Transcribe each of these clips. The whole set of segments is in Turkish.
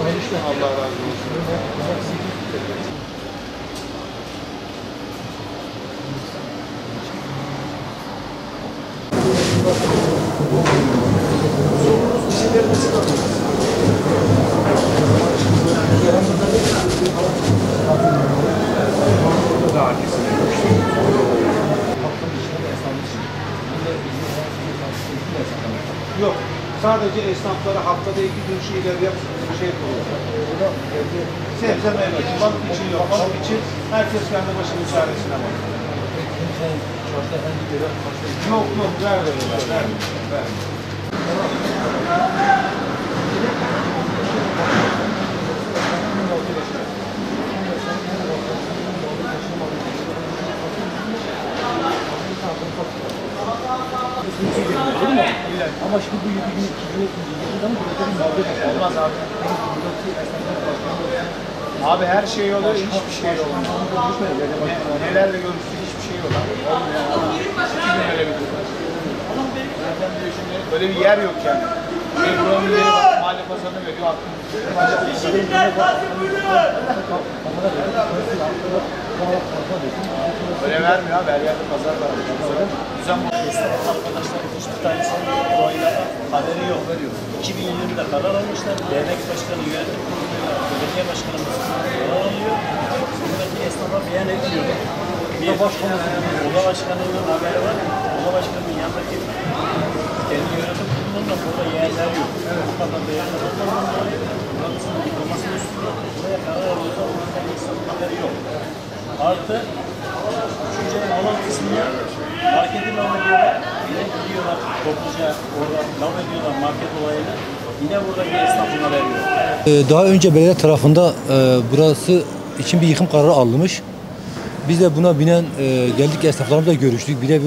Allah razı olsun. Yok. Sadece esnaflara haftada 2 gün şeyler bir şey koyuyorlar. Sebze meyve, balık için yok. Balık için herkes kendi başının çaresine bakıyor. Yok yok, vermiyorlar. Ama şimdi bu 7 gün 2 gün zaman olmaz abi. Abi her şey oluyor, hiçbir şey olmaz. Nelerle görüştük, hiçbir şey yok. Olmuyor. 2 gün öyle bir durum. Zaten diyor şimdi böyle bir yer yok yani. Buranın yeri var, mahalle pazarını veriyor, aklını. Öyle vermiyor abi, her yerde pazar var. Düzen var. Arkadaşlar hiçbir tanesinin doğayla haberi yok. 2020'de karar almışlar. Dernek başkanı, yönetim kuruluyla belediye başkanımız karar alıyor. Buradaki esnafa beyan ediyor. Bir oda başkanının haberi var. Oda başkanının yanındaki kendi yönetim kurulunda burada yerler yok. Bu kadar da yerler olmadan dolayı burasının yıkılmasını istiyor. Buraya karar alıyorsa burada esnafın haberi yok. Artı üçüncü alan kısmında marketi lav ediyorlar. Yine gidiyorlar topluca orada lav ediyorlar market olayını. Yine buradaki esnafına veriyor. Daha önce belediye tarafında burası için bir yıkım kararı alınmış. Biz de buna binen geldik, esnaflarımızla görüştük. Bir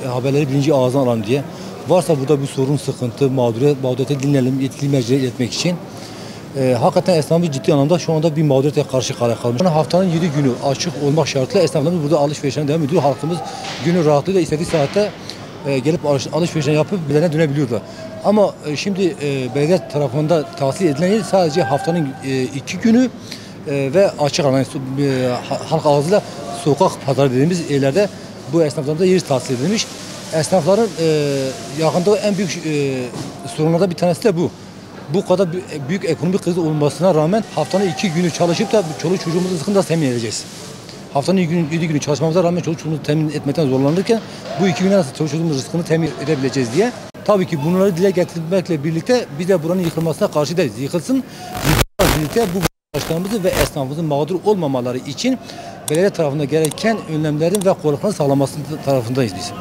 haberleri birinci ağızdan alalım diye. Varsa burada bir sorun, sıkıntı, mağduriyete dinleyelim, yetkili merceğe iletmek için. Hakikaten esnafımız ciddi anlamda şu anda bir mağduriyete karşı kalmış. Haftanın 7 günü açık olmak şartıyla esnaflarımız burada alışverişine devam ediyor. Halkımız günün rahatlığıyla istediği saatte gelip alışverişini yapıp birbirlerine dönebiliyorlar. Ama şimdi belediye tarafında tahsil edilen yer sadece haftanın 2 günü ve açık alan, halk ağzıyla sokak pazarı dediğimiz yerlerde bu esnaflarımıza yer tahsil edilmiş. Esnafların yakında en büyük sorunlardan bir tanesi de bu. Bu kadar büyük ekonomik kriz olmasına rağmen haftanın 2 günü çalışıp da çoluk çocuğumuzun rızkını da temin edeceğiz. Haftanın 7 günü çalışmamıza rağmen çoluk çocuğumuzu temin etmekten zorlanırken bu 2 güne nasıl çoluk çocuğumuzun rızkını temin edebileceğiz diye. Tabii ki bunları dile getirmekle birlikte biz de buranın yıkılmasına karşı değiliz. Yıkılsın, birlikte bu başkanımızı ve esnafımızın mağdur olmamaları için belediye tarafında gereken önlemlerin ve korunmanın sağlanması tarafındayız biz.